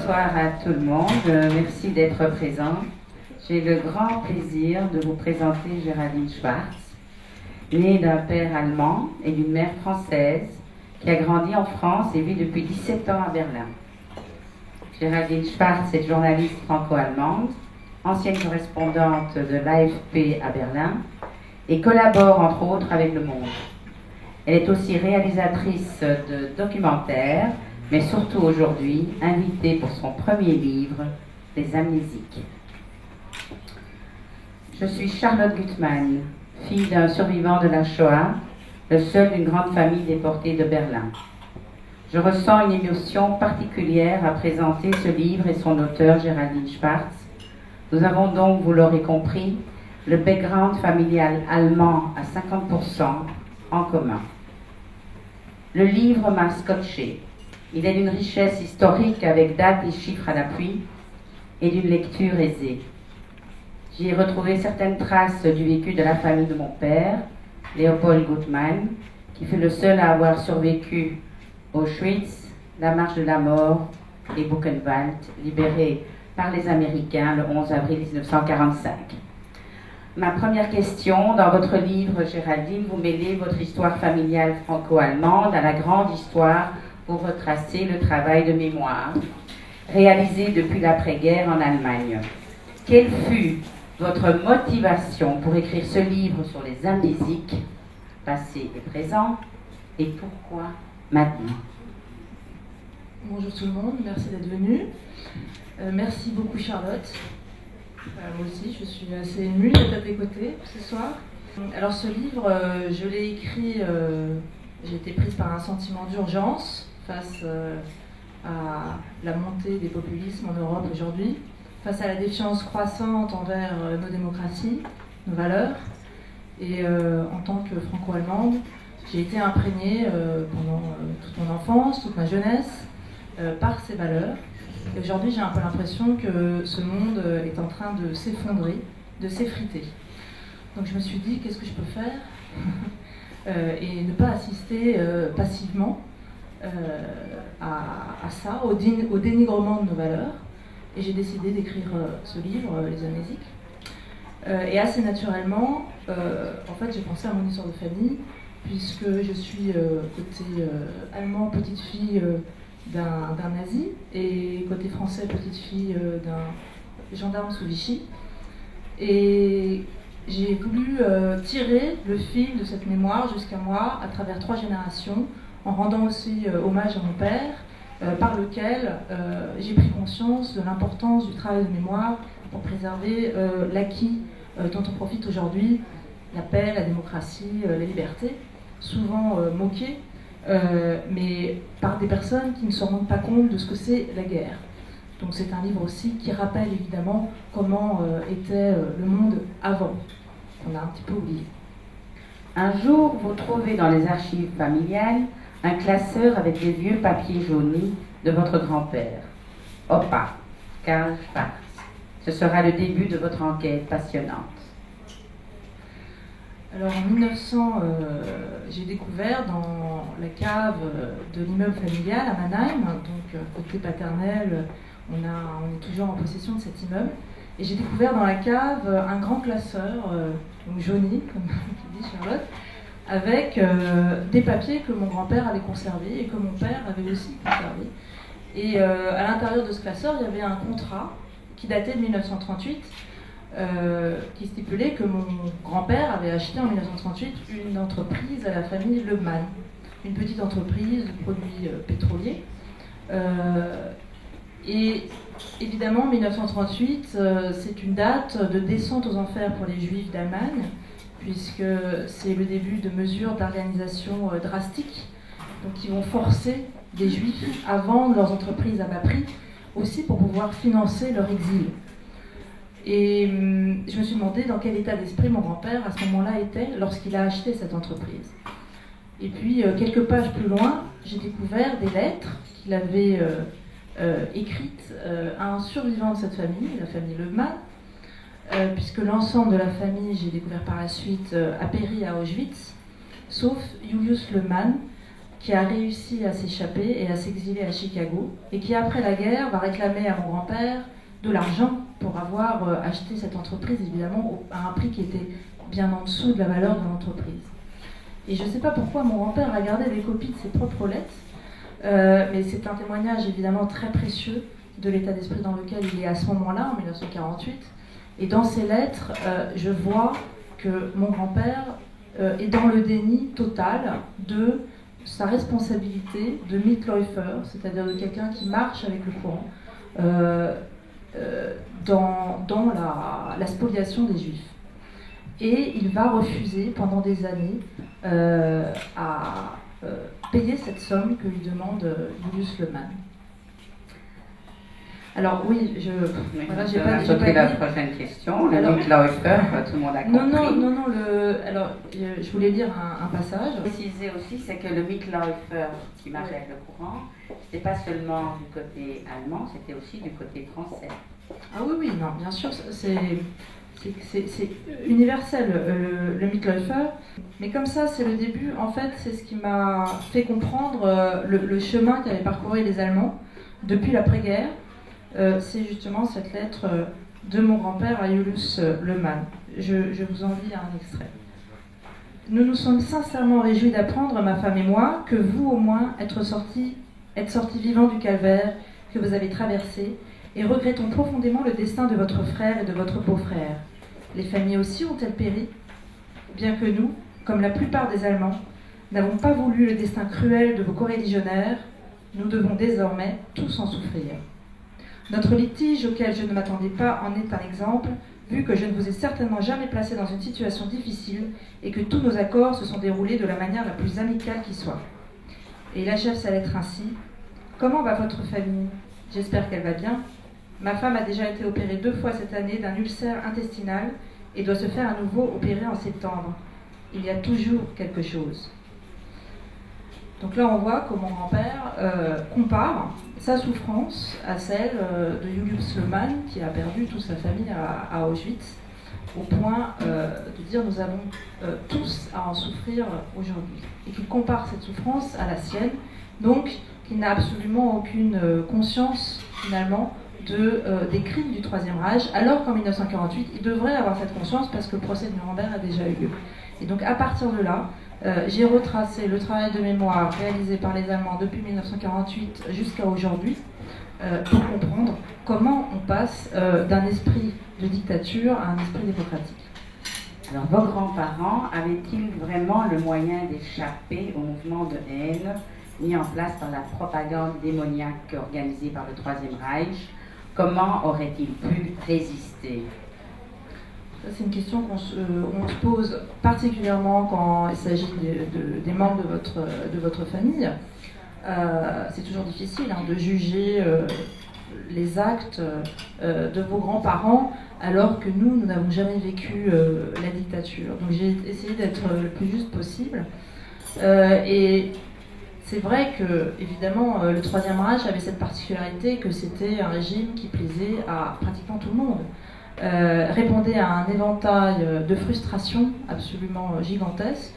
Bonsoir à tout le monde, merci d'être présent. J'ai le grand plaisir de vous présenter Géraldine Schwartz, née d'un père allemand et d'une mère française qui a grandi en France et vit depuis 17 ans à Berlin. Géraldine Schwartz est journaliste franco-allemande, ancienne correspondante de l'AFP à Berlin et collabore entre autres avec Le Monde. Elle est aussi réalisatrice de documentaires, mais surtout aujourd'hui invitée pour son premier livre, Les Amnésiques. Je suis Charlotte Gutmann, fille d'un survivant de la Shoah, le seul d'une grande famille déportée de Berlin. Je ressens une émotion particulière à présenter ce livre et son auteur, Géraldine Schwartz. Nous avons donc, vous l'aurez compris, le background familial allemand à 50% en commun. Le livre m'a scotché. Il est d'une richesse historique avec dates et chiffres à l'appui et d'une lecture aisée. J'y ai retrouvé certaines traces du vécu de la famille de mon père, Léopold Gutmann, qui fut le seul à avoir survécu Auschwitz, la marche de la mort et Buchenwald, libéré par les Américains le 11 avril 1945. Ma première question, dans votre livre, Géraldine, vous mêlez votre histoire familiale franco-allemande à la grande histoire pour retracer le travail de mémoire réalisé depuis l'après-guerre en Allemagne. Quelle fut votre motivation pour écrire ce livre sur les amnésiques, passé et présent, et pourquoi maintenant? Bonjour tout le monde, merci d'être venu. Merci beaucoup Charlotte. Moi aussi, je suis assez émue d'être à tes côtés ce soir. Alors ce livre, je l'ai écrit, j'ai été prise par un sentiment d'urgence face à la montée des populismes en Europe aujourd'hui, face à la défiance croissante envers nos démocraties, nos valeurs. Et en tant que franco-allemande, j'ai été imprégnée pendant toute mon enfance, toute ma jeunesse, par ces valeurs. Et aujourd'hui, j'ai un peu l'impression que ce monde est en train de s'effondrer, de s'effriter. Donc je me suis dit, qu'est-ce que je peux faire et ne pas assister passivement à ça, au dénigrement de nos valeurs. Et j'ai décidé d'écrire ce livre, Les Amnésiques. Et assez naturellement, en fait, j'ai pensé à mon histoire de famille, puisque je suis côté allemand, petite fille d'un nazi, et côté français, petite fille d'un gendarme sous Vichy. Et j'ai voulu tirer le fil de cette mémoire jusqu'à moi à travers 3 générations, en rendant aussi hommage à mon père, par lequel j'ai pris conscience de l'importance du travail de mémoire pour préserver l'acquis dont on profite aujourd'hui, la paix, la démocratie, la liberté, souvent moquée, mais par des personnes qui ne se rendent pas compte de ce que c'est la guerre. Donc c'est un livre aussi qui rappelle évidemment comment était le monde avant, qu'on a un petit peu oublié. Un jour, vous trouvez dans les archives familiales un classeur avec des vieux papiers jaunis de votre grand-père, Opa, Karl Schwartz. Ce sera le début de votre enquête passionnante. Alors en 1900, j'ai découvert dans la cave de l'immeuble familial à Mannheim, donc côté paternel, on est toujours en possession de cet immeuble, et j'ai découvert dans la cave un grand classeur, donc jauni, comme dit Charlotte, avec des papiers que mon grand-père avait conservés et que mon père avait aussi conservés. Et à l'intérieur de ce classeur, il y avait un contrat qui datait de 1938, qui stipulait que mon grand-père avait acheté en 1938 une entreprise à la famille Lehmann, une petite entreprise de produits pétroliers. Et évidemment, 1938, c'est une date de descente aux enfers pour les Juifs d'Allemagne, puisque c'est le début de mesures d'organisation drastiques, donc qui vont forcer des Juifs à vendre leurs entreprises à bas prix, aussi pour pouvoir financer leur exil. Et je me suis demandé dans quel état d'esprit mon grand-père à ce moment-là était lorsqu'il a acheté cette entreprise. Et puis, quelques pages plus loin, j'ai découvert des lettres qu'il avait écrites à un survivant de cette famille, la famille Lehmann, puisque l'ensemble de la famille, j'ai découvert par la suite, a péri à Auschwitz, sauf Julius Lehmann, qui a réussi à s'échapper et à s'exiler à Chicago, et qui après la guerre va réclamer à mon grand-père de l'argent pour avoir acheté cette entreprise, évidemment à un prix qui était bien en dessous de la valeur de l'entreprise. Et je ne sais pas pourquoi mon grand-père a gardé des copies de ses propres lettres, mais c'est un témoignage évidemment très précieux de l'état d'esprit dans lequel il est à ce moment-là, en 1948. Et dans ces lettres, je vois que mon grand-père est dans le déni total de sa responsabilité de Mitläufer, c'est-à-dire de quelqu'un qui marche avec le courant, dans la spoliation des Juifs. Et il va refuser pendant des années à payer cette somme que lui demande Julius Lehmann. Alors oui, j'ai pas sauté la prochaine question. Le Mitläufer, tout le monde a compris. Non. Alors, je voulais lire un passage. Préciser aussi, c'est que le Mitläufer qui marche avec le courant, c'était pas seulement du côté allemand, c'était aussi du côté français. Ah oui, non, bien sûr, c'est universel, le Mitläufer. Mais comme ça, c'est le début. En fait, c'est ce qui m'a fait comprendre le chemin qu'avaient parcouru les Allemands depuis l'après-guerre. C'est justement cette lettre de mon grand-père à Julius Lehmann. Je vous en lis un extrait. Nous nous sommes sincèrement réjouis d'apprendre, ma femme et moi, que vous au moins êtes sortis vivants du calvaire que vous avez traversé, et regrettons profondément le destin de votre frère et de votre beau-frère. Les familles aussi ont-elles péri? Bien que nous, comme la plupart des Allemands, n'avons pas voulu le destin cruel de vos coreligionnaires, nous devons désormais tous en souffrir. Notre litige, auquel je ne m'attendais pas, en est un exemple, vu que je ne vous ai certainement jamais placé dans une situation difficile et que tous nos accords se sont déroulés de la manière la plus amicale qui soit. Et il achève sa lettre ainsi. Comment va votre famille? J'espère qu'elle va bien. Ma femme a déjà été opérée 2 fois cette année d'un ulcère intestinal et doit se faire à nouveau opérer en septembre. Il y a toujours quelque chose. Donc là, on voit que mon grand-père compare sa souffrance à celle de Julius Lehmann, qui a perdu toute sa famille à Auschwitz, au point de dire nous allons tous à en souffrir aujourd'hui. Et qu'il compare cette souffrance à la sienne, donc qu'il n'a absolument aucune conscience, finalement, des crimes du Troisième Reich, alors qu'en 1948, il devrait avoir cette conscience parce que le procès de Nuremberg a déjà eu lieu. Et donc à partir de là, j'ai retracé le travail de mémoire réalisé par les Allemands depuis 1948 jusqu'à aujourd'hui pour comprendre comment on passe d'un esprit de dictature à un esprit démocratique. Alors, vos grands-parents avaient-ils vraiment le moyen d'échapper au mouvement de haine mis en place par la propagande démoniaque organisée par le Troisième Reich? Comment auraient-ils pu résister? C'est une question qu'on se pose particulièrement quand il s'agit des membres de votre famille. C'est toujours difficile de juger les actes de vos grands-parents alors que nous n'avons jamais vécu la dictature. Donc j'ai essayé d'être le plus juste possible. Et c'est vrai que, évidemment, le Troisième Reich avait cette particularité que c'était un régime qui plaisait à pratiquement tout le monde. Répondait à un éventail de frustrations absolument gigantesques.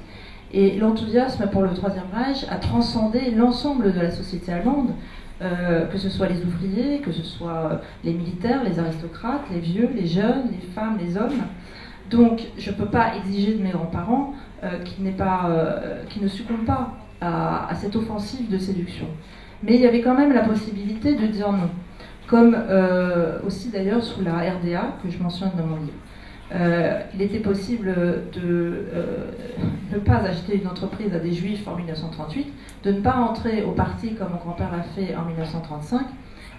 Et l'enthousiasme pour le Troisième Reich a transcendé l'ensemble de la société allemande, que ce soit les ouvriers, que ce soit les militaires, les aristocrates, les vieux, les jeunes, les femmes, les hommes. Donc je ne peux pas exiger de mes grands-parents qu'ils ne succombent pas à cette offensive de séduction. Mais il y avait quand même la possibilité de dire non. Comme aussi d'ailleurs sous la RDA, que je mentionne dans mon livre. Il était possible de ne pas acheter une entreprise à des juifs en 1938, de ne pas entrer au parti comme mon grand-père l'a fait en 1935.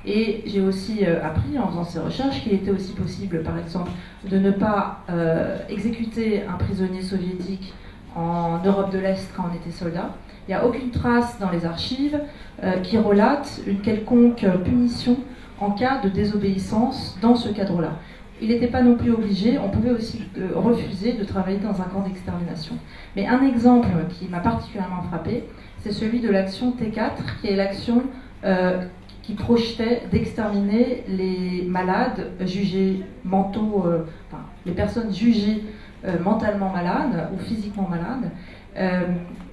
Et j'ai aussi appris en faisant ces recherches qu'il était aussi possible, par exemple, de ne pas exécuter un prisonnier soviétique en Europe de l'Est quand on était soldat. Il n'y a aucune trace dans les archives qui relate une quelconque punition en cas de désobéissance dans ce cadre-là. Il n'était pas non plus obligé, on pouvait aussi refuser de travailler dans un camp d'extermination. Mais un exemple qui m'a particulièrement frappé, c'est celui de l'action T4, qui est l'action qui projetait d'exterminer les malades jugés mentaux, les personnes jugées mentalement malades ou physiquement malades.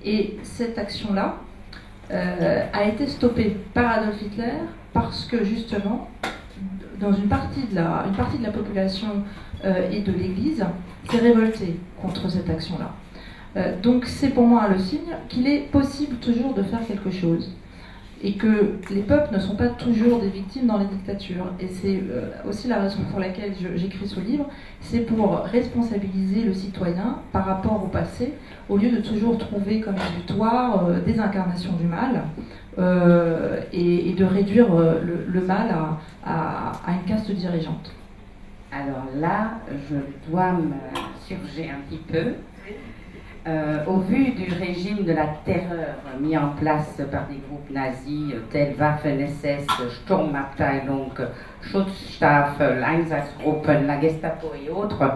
Et cette action-là a été stoppée par Adolf Hitler parce que justement, dans une partie de la population et de l'Église s'est révoltée contre cette action-là. Donc c'est pour moi le signe qu'il est possible toujours de faire quelque chose et que les peuples ne sont pas toujours des victimes dans les dictatures. Et c'est aussi la raison pour laquelle j'écris ce livre, c'est pour responsabiliser le citoyen par rapport au passé, au lieu de toujours trouver comme exutoire des incarnations du mal et de réduire le mal à une caste dirigeante. Alors là, je dois me surger un petit peu. Au vu du régime de la terreur mis en place par des groupes nazis tels Waffen-SS, Sturmabteilung, Schutzstaffel, Einsatzgruppen, la Gestapo et autres,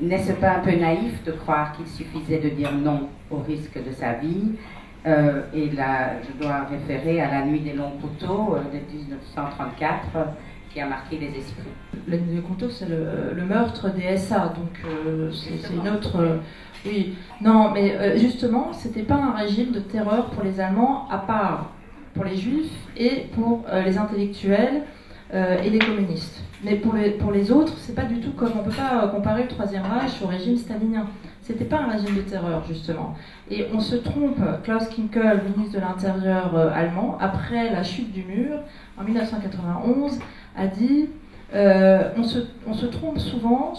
n'est-ce pas un peu naïf de croire qu'il suffisait de dire non au risque de sa vie? Et là, je dois référer à la nuit des longs couteaux de 1934 qui a marqué les esprits. La nuit des couteaux, c'est le meurtre des SA, donc c'est une autre... Oui, non, mais justement, c'était pas un régime de terreur pour les Allemands, à part pour les Juifs et pour les intellectuels et les communistes. Mais pour les autres, c'est pas du tout comme... On peut pas comparer le Troisième Reich au régime stalinien. C'était pas un régime de terreur, justement. Et on se trompe, Klaus Kinkel, ministre de l'Intérieur allemand, après la chute du mur, en 1991, a dit... on se trompe souvent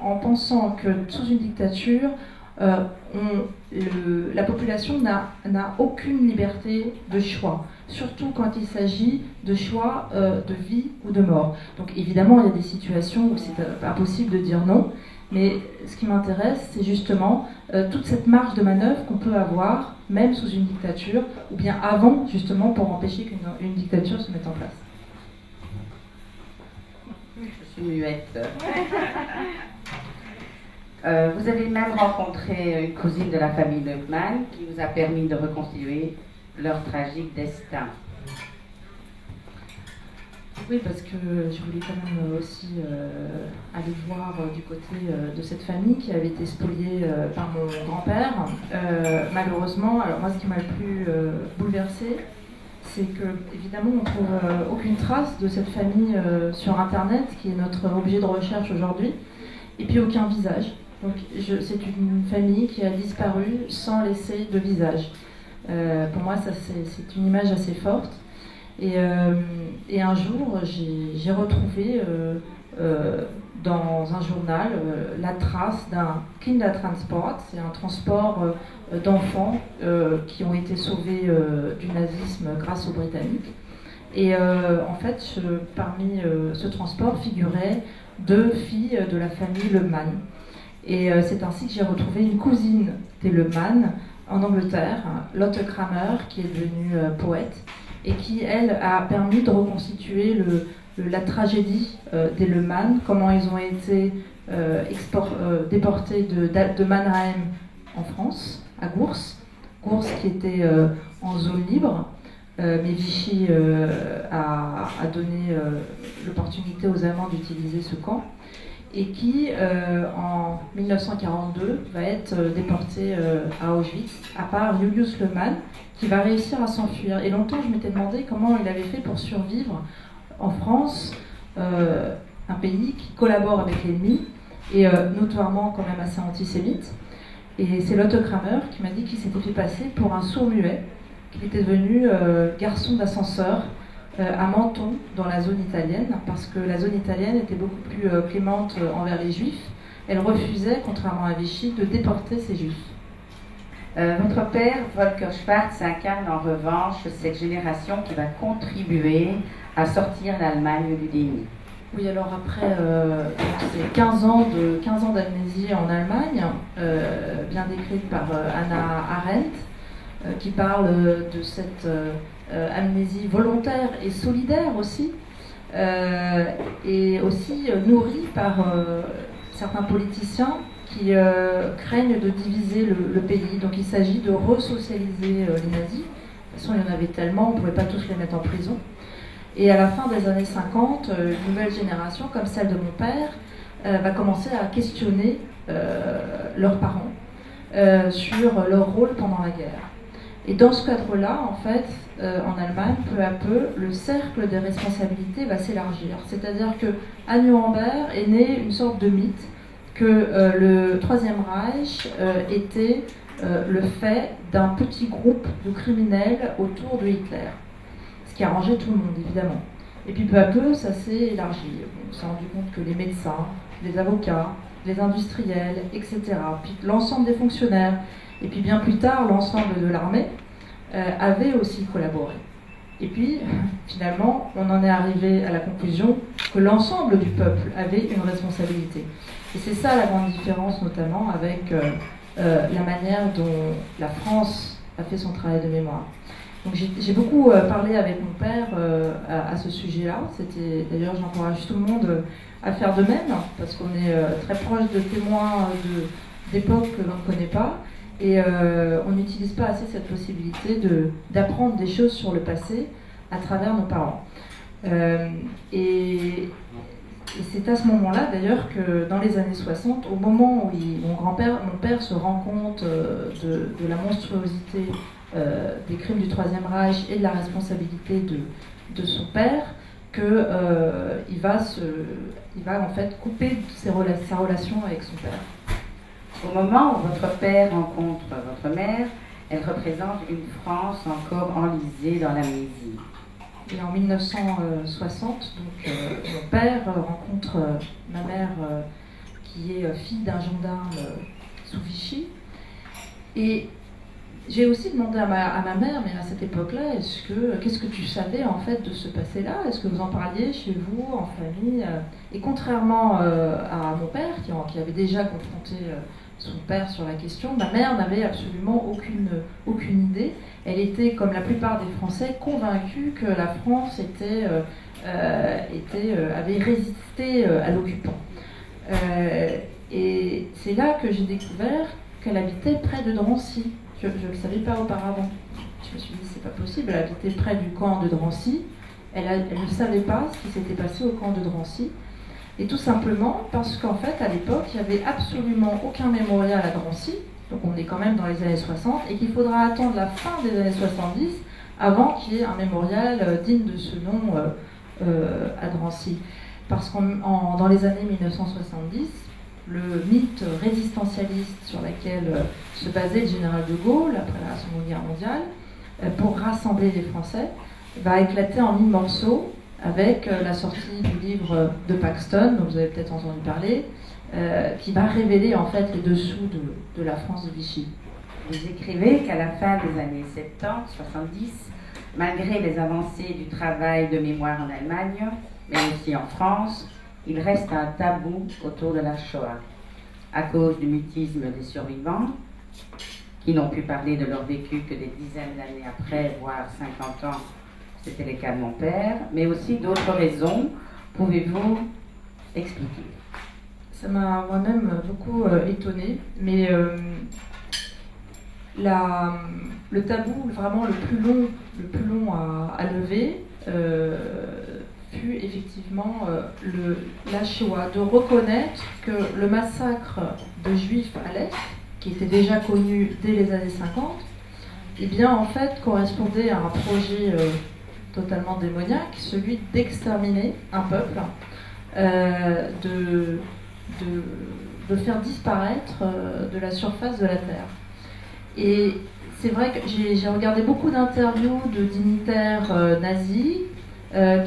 en pensant que sous une dictature, la population n'a aucune liberté de choix, surtout quand il s'agit de choix de vie ou de mort. Donc évidemment, il y a des situations où c'est impossible de dire non, mais ce qui m'intéresse, c'est justement toute cette marge de manœuvre qu'on peut avoir, même sous une dictature, ou bien avant, justement, pour empêcher qu'une dictature se mette en place. Je suis muette. Vous avez même rencontré une cousine de la famille Leukmann qui vous a permis de reconstituer leur tragique destin. Oui, parce que je voulais quand même aussi aller voir du côté de cette famille qui avait été spoliée par mon grand-père. Malheureusement, alors moi ce qui m'a le plus bouleversée, c'est que évidemment on ne trouve aucune trace de cette famille sur Internet, qui est notre objet de recherche aujourd'hui, et puis aucun visage. Donc c'est une famille qui a disparu sans laisser de visage. Pour moi, ça c'est une image assez forte. Et un jour, j'ai retrouvé dans un journal la trace d'un Kindertransport, c'est un transport d'enfants qui ont été sauvés du nazisme grâce aux Britanniques. Et en fait, parmi ce transport figuraient 2 filles de la famille Leukmann. Et c'est ainsi que j'ai retrouvé une cousine des Leukmann en Angleterre, Lotte Kramer, qui est devenue poète, et qui, elle, a permis de reconstituer la tragédie des Leukmann, comment ils ont été déportés de Mannheim en France, à Gours qui était en zone libre, mais Vichy a donné l'opportunité aux Allemands d'utiliser ce camp, et qui, en 1942, va être déporté à Auschwitz, à part Julius Leukmann, qui va réussir à s'enfuir. Et longtemps, je m'étais demandé comment il avait fait pour survivre en France, un pays qui collabore avec l'ennemi, et notoirement quand même assez antisémite. Et c'est Lotte Kramer qui m'a dit qu'il s'était fait passer pour un sourd-muet, qu'il était devenu garçon d'ascenseur à Menton, dans la zone italienne, parce que la zone italienne était beaucoup plus clémente envers les juifs. Elle refusait, contrairement à Vichy, de déporter ces juifs. Votre père, Volker Schwarz, incarne en revanche cette génération qui va contribuer à sortir l'Allemagne du déni. Oui, alors après, c'est 15 ans d'amnésie en Allemagne, bien décrite par Hannah Arendt, qui parle de cette amnésie volontaire et solidaire aussi, et aussi nourrie par certains politiciens qui craignent de diviser le pays. Donc il s'agit de resocialiser les nazis. De toute façon, il y en avait tellement, on ne pouvait pas tous les mettre en prison. Et à la fin des années 50, une nouvelle génération, comme celle de mon père, va commencer à questionner leurs parents sur leur rôle pendant la guerre. Et dans ce cadre-là, en fait, en Allemagne, peu à peu, le cercle des responsabilités va s'élargir. C'est-à-dire qu'à Nuremberg est né une sorte de mythe que le Troisième Reich était le fait d'un petit groupe de criminels autour de Hitler. Ce qui arrangeait tout le monde, évidemment. Et puis peu à peu, ça s'est élargi. On s'est rendu compte que les médecins, les avocats, les industriels, etc., puis l'ensemble des fonctionnaires, et puis bien plus tard, l'ensemble de l'armée, avaient aussi collaboré. Et puis, finalement, on en est arrivé à la conclusion que l'ensemble du peuple avait une responsabilité. Et c'est ça la grande différence, notamment, avec la manière dont la France a fait son travail de mémoire. Donc j'ai beaucoup parlé avec mon père à ce sujet-là. D'ailleurs, j'encourage tout le monde à faire de même, parce qu'on est très proche de témoins d'époques que l'on ne connaît pas. Et on n'utilise pas assez cette possibilité d'apprendre des choses sur le passé à travers nos parents. Et c'est à ce moment-là, d'ailleurs, que dans les années 60, au moment où mon père se rend compte de la monstruosité des crimes du Troisième Reich et de la responsabilité de son père, qu'il va en fait couper sa relation avec son père. Au moment où votre père rencontre votre mère, elle représente une France encore enlisée dans l'amnésie. Et en 1960, donc, mon père rencontre ma mère qui est fille d'un gendarme sous Vichy. Et j'ai aussi demandé à ma mère, mais à cette époque-là, qu'est-ce que tu savais en fait de ce passé-là? Est-ce que vous en parliez chez vous, en famille? Et contrairement à mon père, qui avait déjà confronté son père sur la question, ma mère n'avait absolument aucune idée. Elle était, comme la plupart des Français, convaincue que la France avait résisté à l'occupant. Et c'est là que j'ai découvert qu'elle habitait près de Drancy. Je ne le savais pas auparavant. Je me suis dit, c'est pas possible, elle habitait près du camp de Drancy. Elle ne savait pas ce qui s'était passé au camp de Drancy. Et tout simplement parce qu'en fait, à l'époque, il n'y avait absolument aucun mémorial à Drancy. Donc on est quand même dans les années 60, et qu'il faudra attendre la fin des années 70 avant qu'il y ait un mémorial digne de ce nom à Drancy. Parce que dans les années 1970, le mythe résistentialiste sur lequel se basait le général de Gaulle après la Seconde Guerre mondiale, pour rassembler les Français, va éclater en 1000 morceaux avec la sortie du livre de Paxton, dont vous avez peut-être entendu parler, qui va révéler en fait les dessous de la France de Vichy. Vous écrivez qu'à la fin des années 70, 70, malgré les avancées du travail de mémoire en Allemagne, mais aussi en France, il reste un tabou autour de la Shoah, à cause du mutisme des survivants, qui n'ont pu parler de leur vécu que des dizaines d'années après, voire 50 ans. C'était le cas de mon père, mais aussi d'autres raisons. Pouvez-vous expliquer? Ça m'a moi-même beaucoup étonnée, mais le tabou vraiment le plus long à lever fut effectivement la Shoah, de reconnaître que le massacre de Juifs à l'Est, qui était déjà connu dès les années 50, eh bien en fait correspondait à un projet totalement démoniaque, celui d'exterminer un peuple, de faire disparaître de la surface de la Terre. Et c'est vrai que j'ai regardé beaucoup d'interviews de dignitaires nazis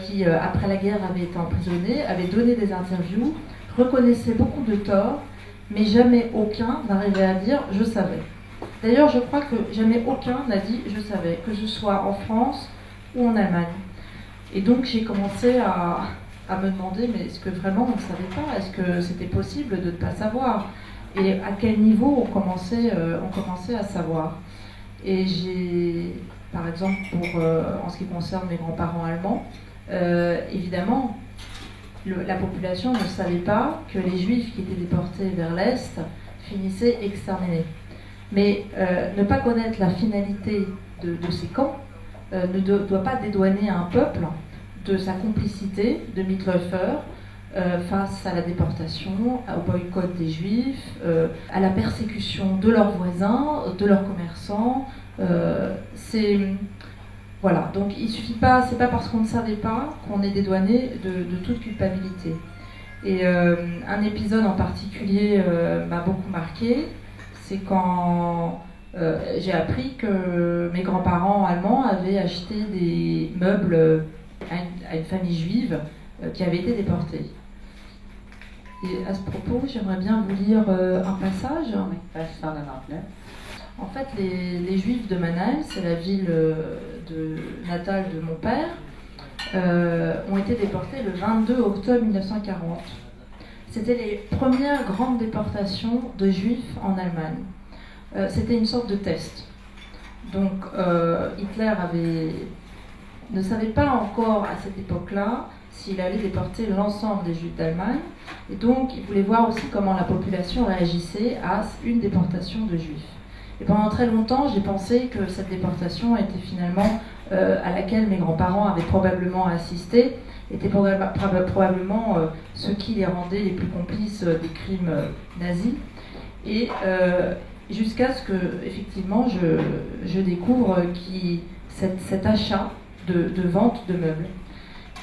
qui, après la guerre, avaient été emprisonnés, avaient donné des interviews, reconnaissaient beaucoup de torts, mais jamais aucun n'arrivait à dire « je savais ». D'ailleurs, je crois que jamais aucun n'a dit « je savais », que ce soit en France ou en Allemagne. Et donc j'ai commencé à me demander, mais est-ce que vraiment on ne savait pas? Est-ce que c'était possible de ne pas savoir? Et à quel niveau on commençait à savoir? Et j'ai, par exemple, en ce qui concerne mes grands-parents allemands, évidemment, la population ne savait pas que les Juifs qui étaient déportés vers l'Est finissaient exterminés. Mais ne pas connaître la finalité de ces camps ne doit pas dédouaner un peuple de sa complicité de Mittelhofer face à la déportation, au boycott des Juifs, à la persécution de leurs voisins, de leurs commerçants, Voilà, donc il suffit pas, c'est pas parce qu'on ne savait pas qu'on est dédouané de toute culpabilité. Et un épisode en particulier m'a beaucoup marqué, c'est quand j'ai appris que mes grands-parents allemands avaient acheté des meubles à une famille juive qui avait été déportée. Et à ce propos, j'aimerais bien vous lire un passage. Oui, page 199. En fait, les Juifs de Mannheim, c'est la ville natale de mon père, ont été déportés le 22 octobre 1940. C'était les premières grandes déportations de Juifs en Allemagne. C'était une sorte de test. Donc Hitler ne savait pas encore à cette époque-là s'il allait déporter l'ensemble des Juifs d'Allemagne, et donc il voulait voir aussi comment la population réagissait à une déportation de Juifs. Et pendant très longtemps, j'ai pensé que cette déportation était finalement, à laquelle mes grands-parents avaient probablement assisté, était probablement ce qui les rendait les plus complices des crimes nazis. Et jusqu'à ce que, effectivement, je découvre cet achat de vente de meubles.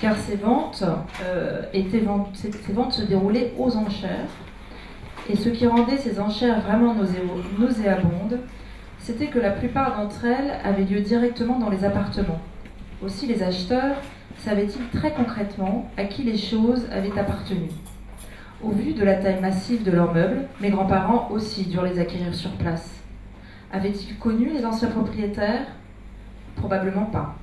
Car ces ventes se déroulaient aux enchères. Et ce qui rendait ces enchères vraiment nauséabondes, c'était que la plupart d'entre elles avaient lieu directement dans les appartements. Aussi, les acheteurs savaient-ils très concrètement à qui les choses avaient appartenu. Au vu de la taille massive de leurs meubles, mes grands-parents aussi durent les acquérir sur place. Avaient-ils connu les anciens propriétaires ? Probablement pas.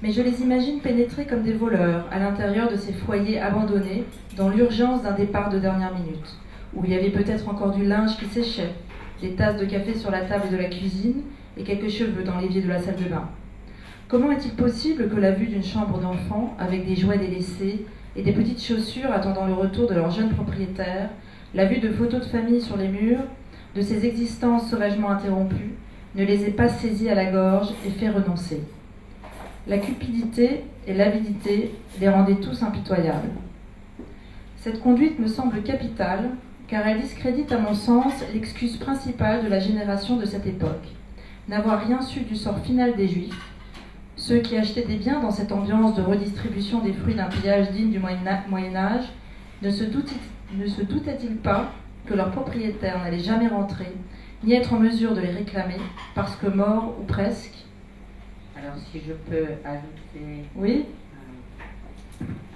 Mais je les imagine pénétrer comme des voleurs à l'intérieur de ces foyers abandonnés dans l'urgence d'un départ de dernière minute, où il y avait peut-être encore du linge qui séchait, des tasses de café sur la table de la cuisine et quelques cheveux dans l'évier de la salle de bain. Comment est-il possible que la vue d'une chambre d'enfant avec des jouets délaissés et des petites chaussures attendant le retour de leur jeune propriétaire, la vue de photos de famille sur les murs, de ces existences sauvagement interrompues, ne les ait pas saisis à la gorge et fait renoncer? La cupidité et l'avidité les rendaient tous impitoyables. Cette conduite me semble capitale, car elle discrédite à mon sens l'excuse principale de la génération de cette époque, n'avoir rien su du sort final des Juifs, ceux qui achetaient des biens dans cette ambiance de redistribution des fruits d'un pillage digne du Moyen-Âge, ne se doutaient-ils pas que leur propriétaire n'allait jamais rentrer, ni être en mesure de les réclamer, parce que morts ou presque? Alors, si je peux ajouter oui,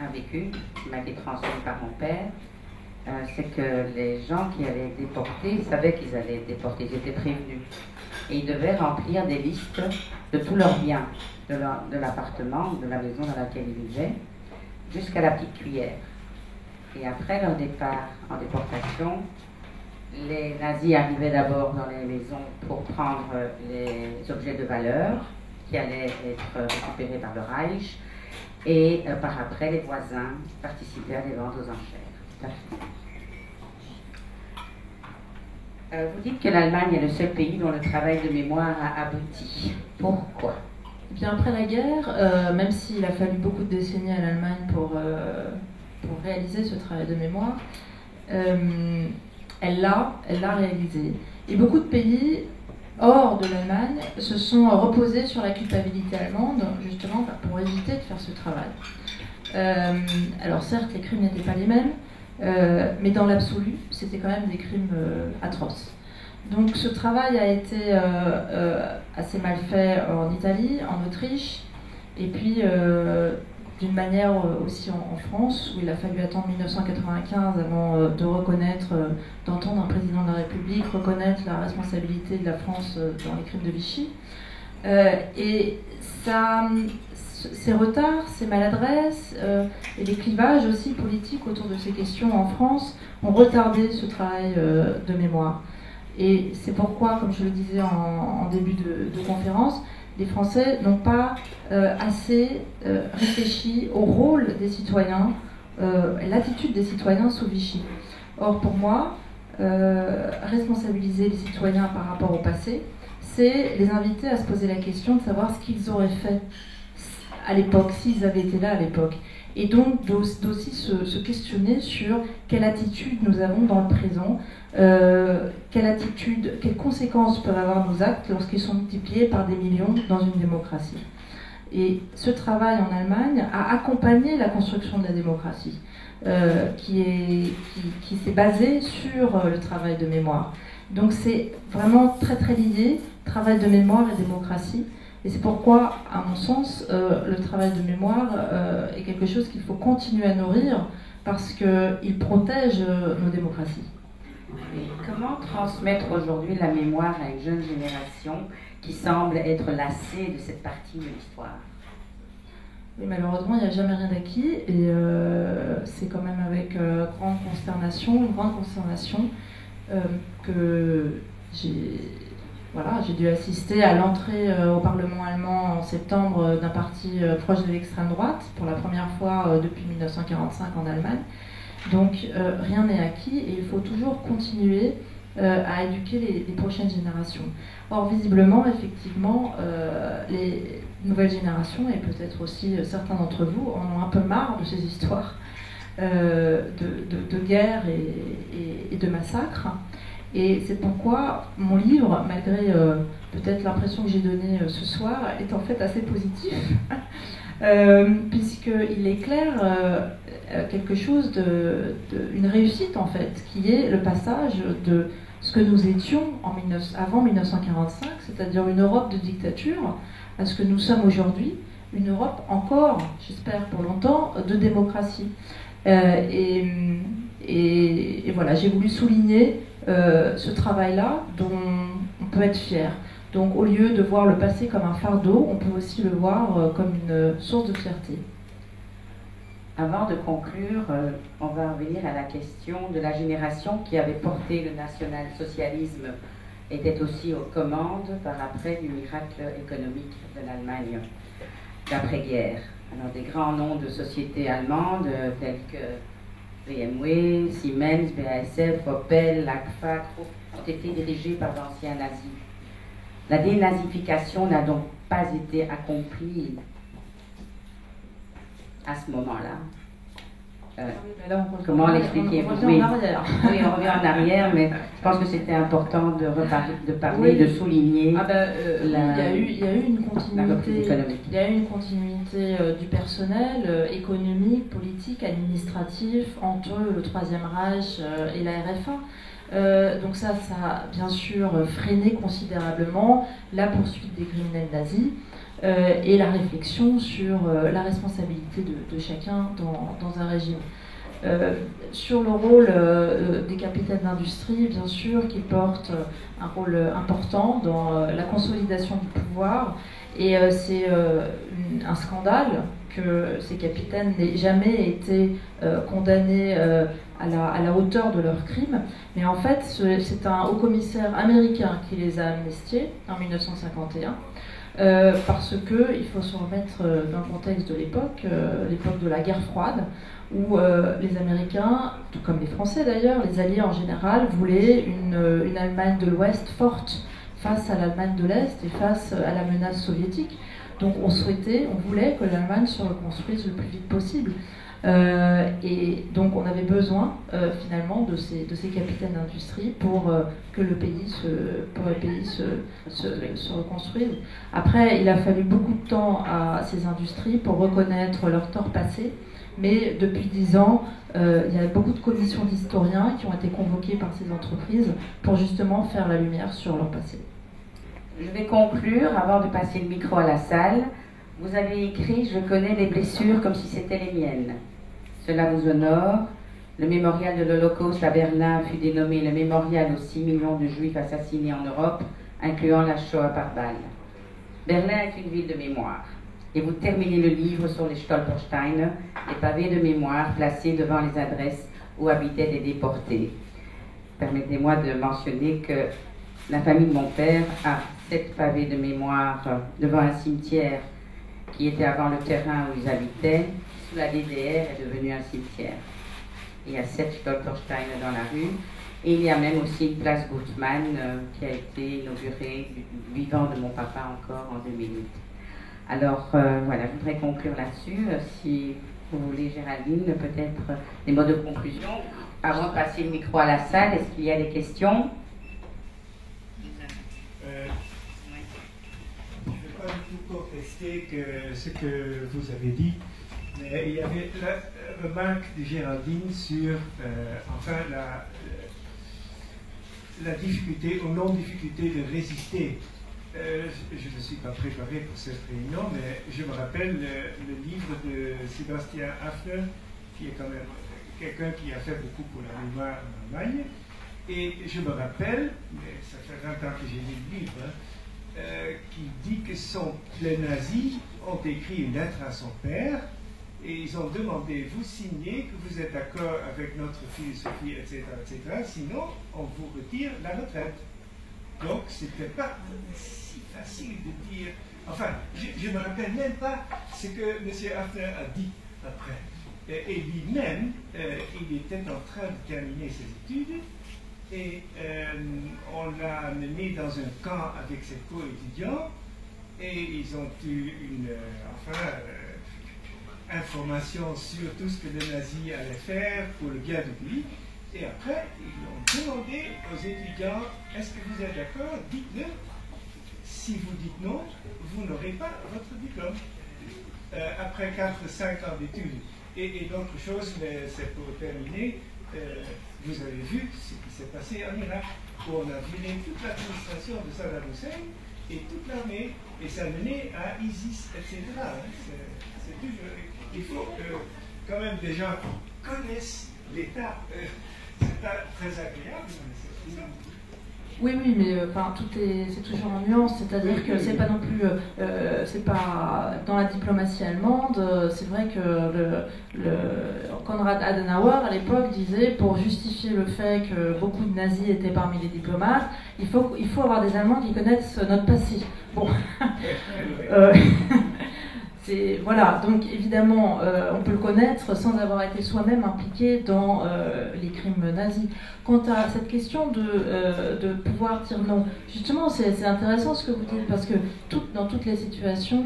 un vécu qui m'a été transmis par mon père, c'est que les gens qui allaient être déportés savaient qu'ils allaient être déportés, ils étaient prévenus. Et ils devaient remplir des listes de tous leurs biens, de l'appartement, de la maison dans laquelle ils vivaient, jusqu'à la petite cuillère. Et après leur départ en déportation, les nazis arrivaient d'abord dans les maisons pour prendre les objets de valeur qui allaient être récupérés par le Reich, et par après, les voisins participaient à des ventes aux enchères. Vous dites que l'Allemagne est le seul pays dont le travail de mémoire a abouti. Pourquoi ? Eh bien, après la guerre, même s'il a fallu beaucoup de décennies à l'Allemagne pour réaliser ce travail de mémoire, elle l'a réalisé. Et beaucoup de pays hors de l'Allemagne se sont reposés sur la culpabilité allemande, justement pour éviter de faire ce travail. Alors certes, les crimes n'étaient pas les mêmes, mais dans l'absolu, c'était quand même des crimes atroces. Donc ce travail a été assez mal fait en Italie, en Autriche, et puis d'une manière aussi en France, où il a fallu attendre 1995 avant de reconnaître, d'entendre un président de la République reconnaître la responsabilité de la France dans les crimes de Vichy. Et ça, ces retards, ces maladresses et les clivages aussi politiques autour de ces questions en France ont retardé ce travail de mémoire. Et c'est pourquoi, comme je le disais en début de conférence, les Français n'ont pas assez réfléchi au rôle des citoyens, l'attitude des citoyens sous Vichy. Or, pour moi, responsabiliser les citoyens par rapport au passé, c'est les inviter à se poser la question de savoir ce qu'ils auraient fait à l'époque, s'ils avaient été là à l'époque. et donc d'aussi se questionner sur quelle attitude nous avons dans le présent, quelles conséquences peuvent avoir nos actes lorsqu'ils sont multipliés par des millions dans une démocratie. Et ce travail en Allemagne a accompagné la construction de la démocratie, qui s'est basée sur le travail de mémoire. Donc c'est vraiment très très lié, travail de mémoire et démocratie. Et c'est pourquoi, à mon sens, le travail de mémoire est quelque chose qu'il faut continuer à nourrir parce qu'il protège nos démocraties. Et comment transmettre aujourd'hui la mémoire à une jeune génération qui semble être lassée de cette partie de l'histoire? Oui, malheureusement, il n'y a jamais rien d'acquis et c'est quand même avec une grande consternation que j'ai dû assister à l'entrée au Parlement allemand en septembre d'un parti proche de l'extrême droite, pour la première fois depuis 1945 en Allemagne. Donc rien n'est acquis et il faut toujours continuer à éduquer les prochaines générations. Or, visiblement, effectivement, les nouvelles générations, et peut-être aussi certains d'entre vous, en ont un peu marre de ces histoires de guerre et de massacres. Et c'est pourquoi mon livre, malgré peut-être l'impression que j'ai donnée ce soir, est en fait assez positif, puisqu'il éclaire quelque chose une réussite en fait, qui est le passage de ce que nous étions avant 1945, c'est-à-dire une Europe de dictature, à ce que nous sommes aujourd'hui, une Europe encore, j'espère pour longtemps, de démocratie. Et voilà, j'ai voulu souligner ce travail-là dont on peut être fier. Donc au lieu de voir le passé comme un fardeau, on peut aussi le voir comme une source de fierté. Avant de conclure, on va revenir à la question de la génération qui avait porté le national-socialisme, était aussi aux commandes par après du miracle économique de l'Allemagne d'après-guerre. Alors des grands noms de sociétés allemandes tels que BMW, Siemens, BASF, Opel, l'AGFA ont été dirigés par d'anciens nazis. La dénazification n'a donc pas été accomplie à ce moment-là. Comment l'expliquez-vous? Oui, on revient en arrière, mais je pense que c'était important de parler, de souligner. Il y a eu une continuité du personnel économique, politique, administratif entre le Troisième Reich et la RFA. Donc ça a bien sûr freiné considérablement la poursuite des criminels nazis. Et la réflexion sur la responsabilité de chacun dans un régime. Sur le rôle des capitaines d'industrie, bien sûr, qui portent un rôle important dans la consolidation du pouvoir. Et c'est un scandale que ces capitaines n'aient jamais été condamnés à la hauteur de leurs crimes. Mais en fait, c'est un haut-commissaire américain qui les a amnistiés en 1951. Parce qu'il faut se remettre dans le contexte de l'époque de la guerre froide, où les Américains, tout comme les Français d'ailleurs, les Alliés en général, voulaient une Allemagne de l'Ouest forte face à l'Allemagne de l'Est et face à la menace soviétique. Donc on voulait que l'Allemagne se reconstruise le plus vite possible. Et donc on avait besoin finalement de ces capitaines d'industrie pour que le pays se reconstruise. Après, il a fallu beaucoup de temps à ces industries pour reconnaître leurs torts passés, mais depuis 10 ans, il y a beaucoup de commissions d'historiens qui ont été convoquées par ces entreprises pour justement faire la lumière sur leur passé. Je vais conclure avant de passer le micro à la salle. Vous avez écrit « Je connais les blessures comme si c'était les miennes ». Cela vous honore. Le mémorial de l'Holocauste à Berlin fut dénommé le mémorial aux 6 millions de Juifs assassinés en Europe, incluant la Shoah par balle. Berlin est une ville de mémoire. Et vous terminez le livre sur les Stolpersteine, les pavés de mémoire placés devant les adresses où habitaient des déportés. Permettez-moi de mentionner que la famille de mon père a 7 pavés de mémoire devant un cimetière qui était avant le terrain où ils habitaient. Sous la DDR est devenu un cimetière. Il y a 7 Stolpersteine dans la rue. Et il y a même aussi une place Gutmann qui a été inaugurée du vivant de mon papa encore en 2008. Alors voilà, je voudrais conclure là-dessus. Si Vous voulez, Géraldine, peut-être des mots de conclusion avant de passer le micro à la salle? Est-ce qu'il y a des questions? Je ne vais pas du tout contester ce que vous avez dit, mais il y avait la remarque de Géraldine sur la difficulté ou non-difficulté de résister. Je ne suis pas préparé pour cette réunion, mais je me rappelle le livre de Sébastien Hafner, qui est quand même quelqu'un qui a fait beaucoup pour la mémoire en Allemagne. Et je me rappelle, mais ça fait 20 ans que j'ai lu le livre, qui dit que les nazis ont écrit une lettre à son père et ils ont demandé, vous signez que vous êtes d'accord avec notre philosophie, etc., sinon on vous retire la retraite. Donc c'était pas si facile de dire. Enfin, je ne me rappelle même pas ce que M. Hafner a dit après. Et lui-même, il était en train de terminer ses études. Et on l'a mené dans un camp avec ses co-étudiants et ils ont eu une information sur tout ce que les nazis allaient faire pour le bien du pays. Et après, ils ont demandé aux étudiants, est-ce que vous êtes d'accord? Dites-le. Si vous dites non, vous n'aurez pas votre diplôme. Après 4-5 ans d'études. Et l'autre chose, mais c'est pour terminer, vous avez vu ce qui s'est passé en Irak, où on a viré toute l'administration de Saddam Hussein et toute l'armée, et ça menait à ISIS, etc. C'est toujours, il faut que quand même des gens connaissent l'État. C'est pas très agréable, mais c'est ça. Oui, mais c'est toujours en nuance, c'est-à-dire que c'est pas non plus, c'est pas dans la diplomatie allemande. C'est vrai que Konrad Adenauer à l'époque disait, pour justifier le fait que beaucoup de nazis étaient parmi les diplomates, il faut avoir des Allemands qui connaissent notre passé. Bon. Voilà, donc évidemment, on peut le connaître sans avoir été soi-même impliqué dans les crimes nazis. Quant à cette question de pouvoir dire non, justement, c'est intéressant ce que vous dites, parce que dans toutes les situations,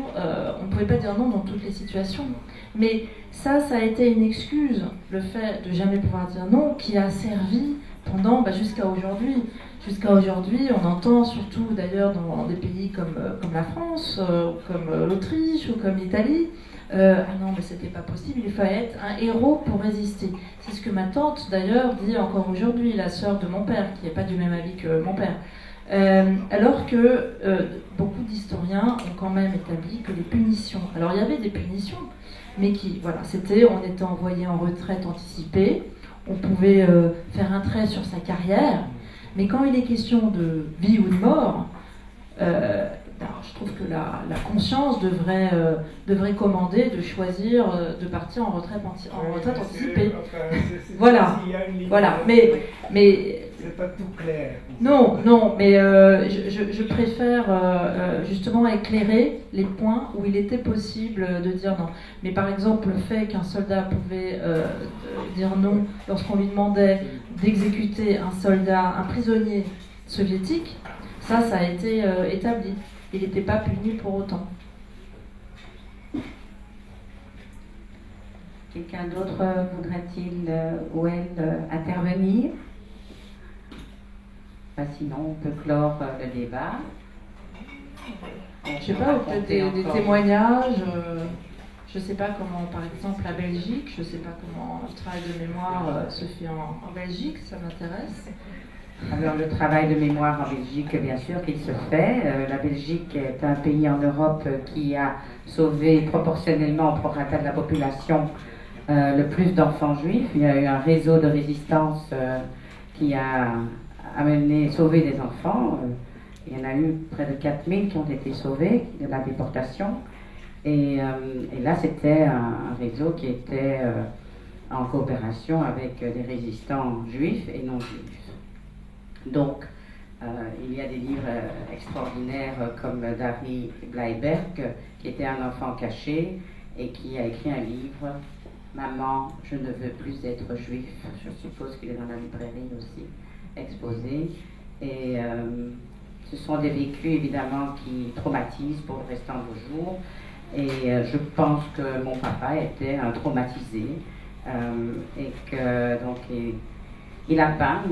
on ne pouvait pas dire non dans toutes les situations. Mais ça a été une excuse, le fait de jamais pouvoir dire non, qui a servi pendant, jusqu'à aujourd'hui. Jusqu'à aujourd'hui, on entend surtout d'ailleurs dans des pays comme la France, comme l'Autriche ou comme l'Italie, ah non mais c'était pas possible, il fallait être un héros pour résister. C'est ce que ma tante d'ailleurs dit encore aujourd'hui, la sœur de mon père, qui n'est pas du même avis que mon père. Alors que beaucoup d'historiens ont quand même établi que les punitions, alors il y avait des punitions, mais on était envoyé en retraite anticipée, on pouvait faire un trait sur sa carrière. Mais quand il est question de vie ou de mort, je trouve que la conscience devrait commander de choisir de partir en retraite anticipée. Voilà. Mais c'est pas tout clair. Non, mais je préfère justement éclairer les points où il était possible de dire non. Mais par exemple, le fait qu'un soldat pouvait dire non lorsqu'on lui demandait d'exécuter un prisonnier soviétique, ça a été établi. Il n'était pas puni pour autant. Quelqu'un d'autre voudrait-il ou elle intervenir? Sinon, on peut clore le débat. Je ne sais pas, peut-être des témoignages. Je ne sais pas comment, par exemple, la Belgique, je ne sais pas comment le travail de mémoire se fait en Belgique, ça m'intéresse. Alors, le travail de mémoire en Belgique, bien sûr qu'il se fait. La Belgique est un pays en Europe qui a sauvé proportionnellement au prorata de la population le plus d'enfants juifs. Il y a eu un réseau de résistance qui a sauvé des enfants. Il y en a eu près de 4000 qui ont été sauvés de la déportation. Et là, c'était un réseau qui était en coopération avec des résistants juifs et non juifs. Donc, il y a des livres extraordinaires comme Dari Bleiberg, qui était un enfant caché et qui a écrit un livre, Maman, je ne veux plus être juif. Je suppose qu'il est dans la librairie aussi, exposé. Et ce sont des vécus, évidemment, qui traumatisent pour le restant de vos jours. Et je pense que mon papa était un traumatisé et que donc il a peint,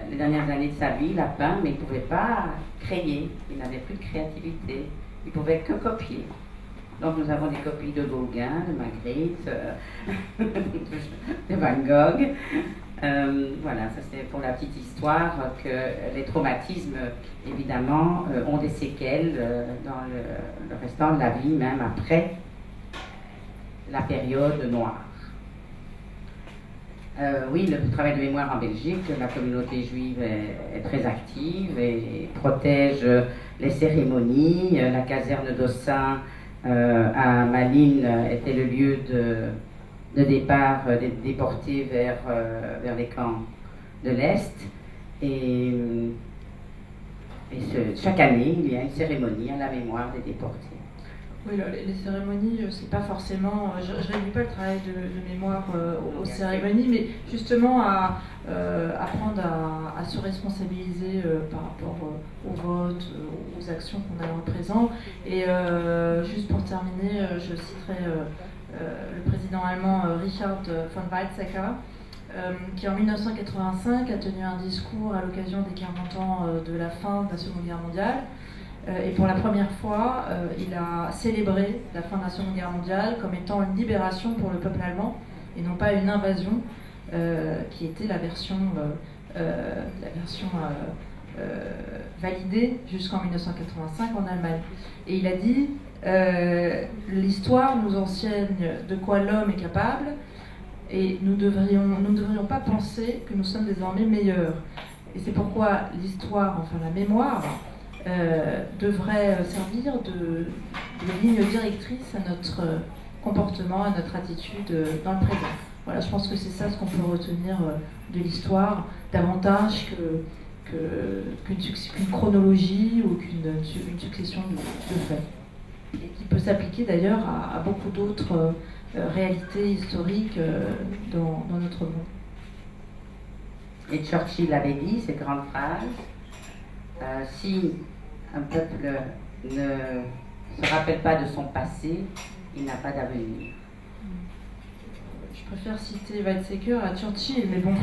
les dernières années de sa vie, il a peint, mais il ne pouvait pas créer, il n'avait plus de créativité, il ne pouvait que copier. Donc nous avons des copies de Gauguin, de Magritte, de Van Gogh. Voilà, ça c'est pour la petite histoire que les traumatismes, évidemment, ont des séquelles dans le restant de la vie, même après la période noire. Oui, le travail de mémoire en Belgique, la communauté juive est très active et protège les cérémonies. La caserne d'Ossin à Malines était le lieu de départ des déportés vers les camps de l'Est. Et chaque année, il y a une cérémonie à la mémoire des déportés. Oui, les cérémonies, c'est pas forcément. Je ne réduis pas le travail de mémoire aux cérémonies, mais justement à apprendre à se responsabiliser par rapport au vote, aux actions qu'on a dans le présent. Et juste pour terminer, je citerai le président allemand Richard von Weizsäcker, qui en 1985 a tenu un discours à l'occasion des 40 ans de la fin de la Seconde Guerre mondiale. Et pour la première fois, il a célébré la fin de la Seconde Guerre mondiale comme étant une libération pour le peuple allemand et non pas une invasion, qui était la version validée jusqu'en 1985 en Allemagne. Et il a dit l'histoire nous enseigne de quoi l'homme est capable et nous ne devrions pas penser que nous sommes désormais meilleurs. Et c'est pourquoi l'histoire, enfin la mémoire, devrait servir de ligne directrice à notre comportement, à notre attitude dans le présent. Voilà, je pense que c'est ça ce qu'on peut retenir de l'histoire, davantage qu'une chronologie ou qu'une succession de faits. Et qui peut s'appliquer d'ailleurs à beaucoup d'autres réalités historiques dans notre monde. Et Churchill avait dit cette grande phrase, si un peuple ne se rappelle pas de son passé, il n'a pas d'avenir. Je préfère citer Weizsäcker à Churchill, mais bon.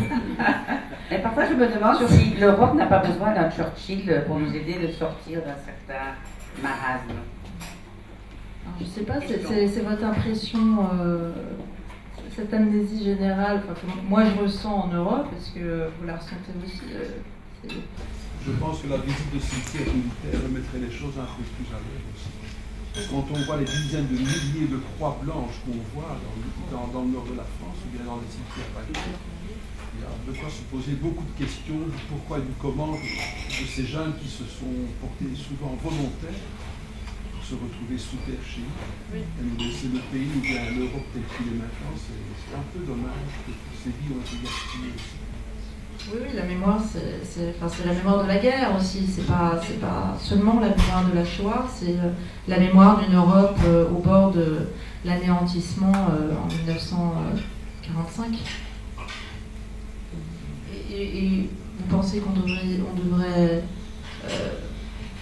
Mais parfois je me demande si l'Europe n'a pas besoin d'un Churchill pour nous aider de sortir d'un certain marasme. Alors, je ne sais pas, c'est votre impression, cette amnésie générale, que moi je ressens en Europe, est-ce que vous la ressentez aussi Je pense que la visite de cimetières militaires mettrait les choses un peu plus à l'aise aussi. Quand on voit les dizaines de milliers de croix blanches qu'on voit dans le nord de la France ou bien dans les cimetières parisiens, il y a de quoi se poser beaucoup de questions du pourquoi et du comment de ces jeunes qui se sont portés souvent volontaires pour se retrouver sous terre chez nous et nous laisser le pays ou bien l'Europe telle qu'il est maintenant. C'est un peu dommage que ces vies ont été gaspillées aussi. Oui, la mémoire, c'est la mémoire de la guerre aussi. C'est pas seulement la mémoire de la Shoah, c'est la mémoire d'une Europe au bord de l'anéantissement en 1945. Et vous pensez qu'on devrait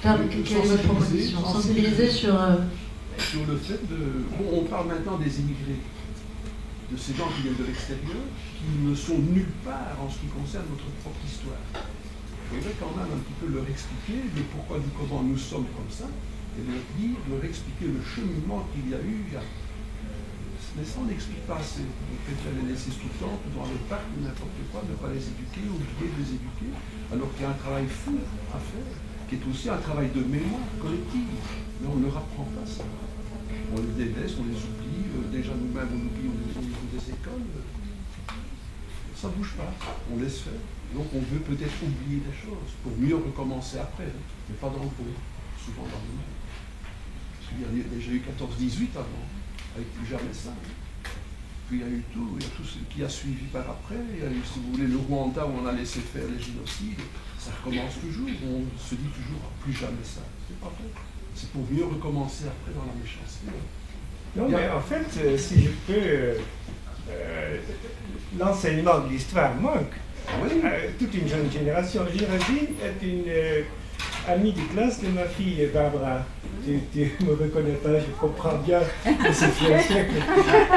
faire quelle est votre proposition? Sensibiliser sur le fait de... Bon, on parle maintenant des immigrés, de ces gens qui viennent de l'extérieur, qui ne sont nulle part en ce qui concerne notre propre histoire. Il faudrait quand même un petit peu leur expliquer le pourquoi du comment nous sommes comme ça, et leur expliquer le cheminement qu'il y a eu. Mais ça, on n'explique pas assez. On préfère les laisser tout le temps, dans le parc, n'importe quoi, ne pas les éduquer, oublier de les éduquer, alors qu'il y a un travail fou à faire, qui est aussi un travail de mémoire collective. Mais on ne leur apprend pas ça. On les délaisse, on les oublie, déjà nous-mêmes on oublie au niveau des écoles. Ça ne bouge pas, on laisse faire. Donc on veut peut-être oublier des choses pour mieux recommencer après, mais pas dans le pot, souvent dans le monde. Parce qu'il y a déjà eu 14-18 avant, avec plus jamais ça. Puis il y a eu tout ce qui a suivi par après. Il y a eu, si vous voulez, le Rwanda où on a laissé faire les génocides. Ça recommence toujours, on se dit toujours plus jamais ça. C'est pas vrai. C'est pour mieux recommencer après dans la méchanceté. Non, mais en fait, si je peux, l'enseignement de l'histoire manque. Oui. Toute une jeune génération, j'imagine, amie de classe de ma fille, Barbara. Tu ne me reconnais pas, je comprends bien que c'est un siècle.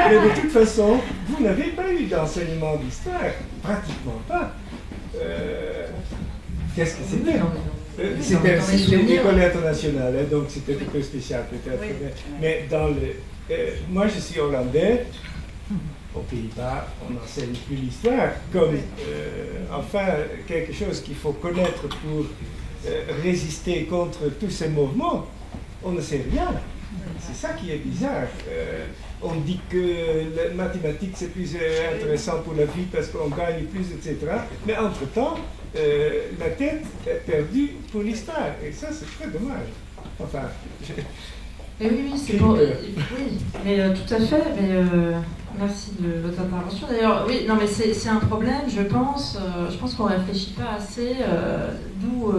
Mais de toute façon, vous n'avez pas eu d'enseignement d'histoire, pratiquement pas. Qu'est-ce que c'était? C'était aussi une école internationale, hein, donc c'était un peu spécial peut-être. Oui. Mais dans moi je suis hollandais, aux Pays-Bas on n'enseigne plus l'histoire comme enfin quelque chose qu'il faut connaître pour résister contre tous ces mouvements. On ne sait rien. C'est ça qui est bizarre. On dit que la mathématique c'est plus intéressant pour la vie parce qu'on gagne plus, etc. Mais entre-temps, la tête est perdue pour l'histoire. Et ça, c'est très dommage. Enfin, oui, c'est pour... Oui, mais tout à fait. Mais merci de votre intervention. D'ailleurs, oui, non, mais c'est un problème, je pense. Je pense qu'on ne réfléchit pas assez. D'où,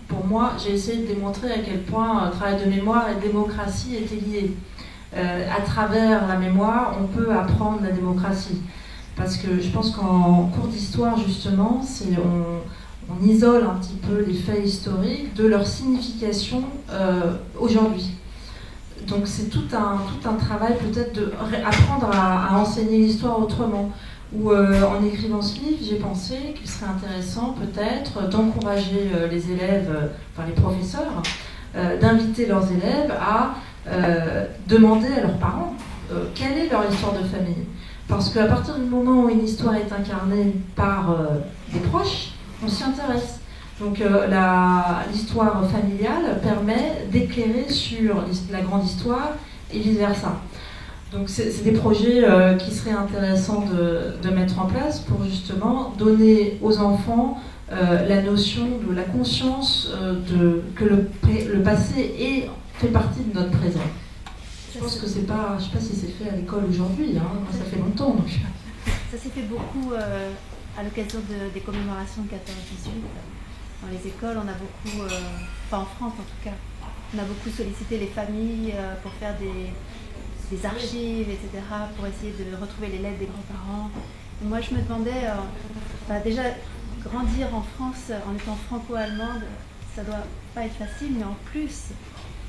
pour moi, j'ai essayé de démontrer à quel point travail de mémoire et démocratie étaient liés. À travers la mémoire, on peut apprendre la démocratie. Parce que je pense qu'en cours d'histoire, justement, on isole un petit peu les faits historiques de leur signification aujourd'hui. Donc c'est tout un travail peut-être d'apprendre à enseigner l'histoire autrement. Ou en écrivant ce livre, j'ai pensé qu'il serait intéressant peut-être d'encourager les élèves, enfin les professeurs, d'inviter leurs élèves à demander à leurs parents quelle est leur histoire de famille. Parce qu'à partir du moment où une histoire est incarnée par des proches, on s'y intéresse. Donc l'histoire familiale permet d'éclairer sur la grande histoire et vice-versa. Donc c'est des projets qui seraient intéressants de mettre en place pour justement donner aux enfants la notion de la conscience que le passé fait partie de notre présent. Je pense que c'est pas, je sais pas si c'est fait à l'école aujourd'hui, hein. Moi, ça fait longtemps. Donc. Ça s'est fait beaucoup à l'occasion des commémorations 14-18. Dans les écoles, on a beaucoup, enfin en France en tout cas, on a beaucoup sollicité les familles pour faire des archives, etc., pour essayer de retrouver les lettres des grands-parents. Et moi, je me demandais, déjà, grandir en France en étant franco-allemande, ça doit pas être facile, mais en plus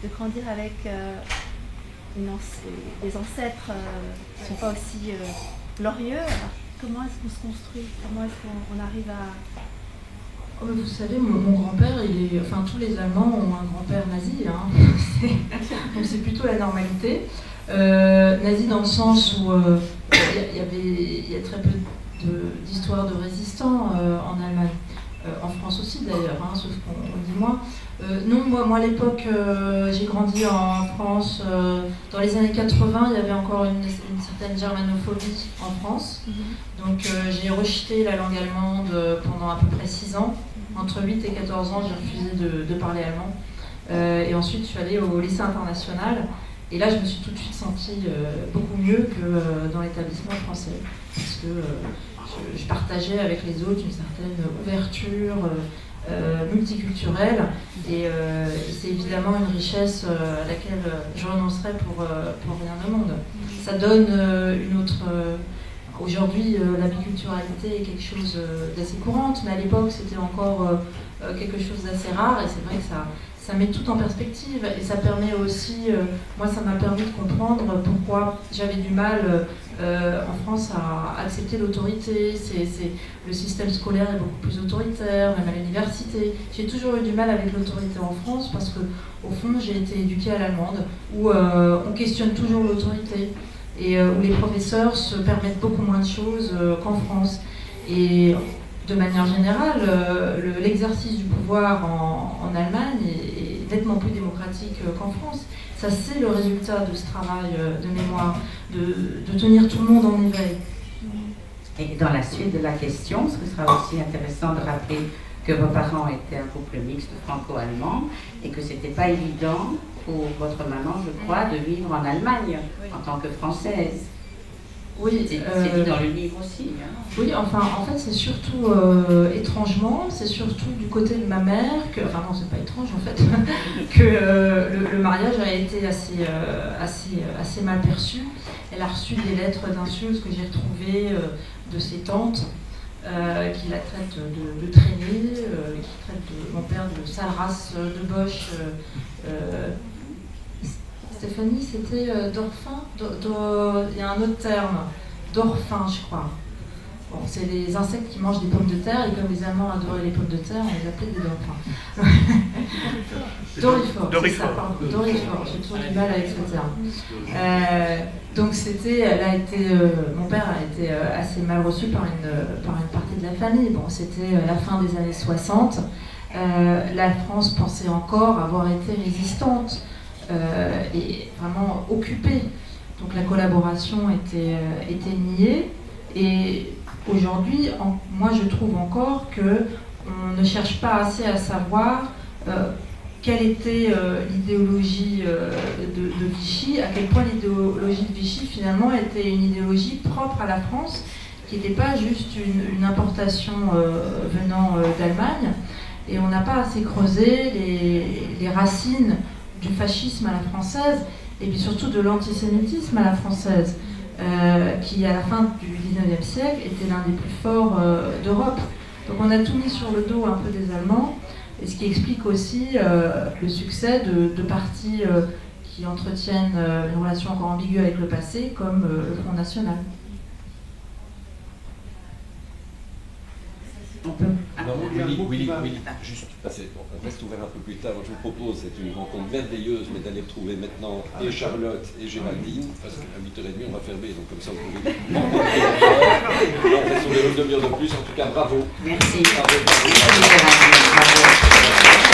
de grandir avec des ancêtres qui ne sont pas aussi glorieux, alors, comment est-ce qu'on se construit? Comment est-ce qu'on arrive à... Oh, vous savez, mon grand-père, enfin tous les Allemands ont un grand-père nazi, hein. Donc c'est plutôt la normalité. Nazi dans le sens où il y a très peu d'histoires de résistants en Allemagne. En France aussi d'ailleurs, hein, sauf qu'on dit moins. Non, moi à l'époque, j'ai grandi en France. Dans les années 80, il y avait encore une certaine germanophobie en France. Donc j'ai rejeté la langue allemande pendant à peu près 6 ans. Entre 8 et 14 ans, j'ai refusé de parler allemand. Et ensuite, je suis allée au lycée international. Et là, je me suis tout de suite sentie beaucoup mieux que dans l'établissement français. Parce que je partageais avec les autres une certaine ouverture multiculturelle. Et c'est évidemment une richesse à laquelle je renoncerais pour rien au monde. Ça donne une autre... Aujourd'hui, la biculturalité est quelque chose d'assez courante, mais à l'époque, c'était encore quelque chose d'assez rare. Et c'est vrai que ça met tout en perspective. Et ça permet aussi... moi, ça m'a permis de comprendre pourquoi j'avais du mal en France à accepter l'autorité. Le système scolaire est beaucoup plus autoritaire, même à l'université. J'ai toujours eu du mal avec l'autorité en France parce que, au fond, j'ai été éduquée à l'allemande, où on questionne toujours l'autorité. Et où les professeurs se permettent beaucoup moins de choses qu'en France. Et de manière générale, l'exercice du pouvoir en Allemagne est nettement plus démocratique qu'en France. Ça, c'est le résultat de ce travail de mémoire, de tenir tout le monde en éveil. Et dans la suite de la question, ce sera aussi intéressant de rappeler que vos parents étaient un couple mixte franco-allemand et que c'était pas évident pour votre maman, je crois, de vivre en Allemagne en tant que Française. Oui, c'est dit dans le livre aussi. Hein. Oui, enfin, en fait, c'est surtout étrangement, c'est surtout du côté de ma mère enfin non, c'est pas étrange en fait, que le mariage a été assez mal perçu. Elle a reçu des lettres d'insultes que j'ai retrouvées de ses tantes. qui la traite de traînée, qui traite mon père de sale race de boche. Stéphanie, c'était d'orphin. Il y a un autre terme, d'orphin, je crois. Bon, c'est les insectes qui mangent des pommes de terre, et comme les Allemands adoraient les pommes de terre, on les appelait des dauphins. Dorifort, c'est ça, pardon. Dorifort, j'ai toujours du mal avec ce terme. Donc mon père a été assez mal reçu par une partie de la famille. Bon, c'était la fin des années 60. La France pensait encore avoir été résistante et vraiment occupée. Donc la collaboration était niée. Et aujourd'hui, moi je trouve encore qu'on ne cherche pas assez à savoir quelle était l'idéologie de Vichy, à quel point l'idéologie de Vichy finalement était une idéologie propre à la France, qui n'était pas juste une importation venant d'Allemagne. Et on n'a pas assez creusé les racines du fascisme à la française, et puis surtout de l'antisémitisme à la française. Qui à la fin du XIXe siècle était l'un des plus forts d'Europe. Donc on a tout mis sur le dos un peu des Allemands, et ce qui explique aussi le succès de partis qui entretiennent une relation encore ambiguë avec le passé, comme le Front National. On peut... Oui, juste, on reste ouvert un peu plus tard. Je vous propose, c'est une rencontre merveilleuse, mais d'aller retrouver maintenant et Charlotte et Géraldine, parce qu'à 8h30 on va fermer, donc comme ça vous pouvez... On reste sur une demi-heure de plus, en tout cas bravo. Merci. Bravo. Bravo.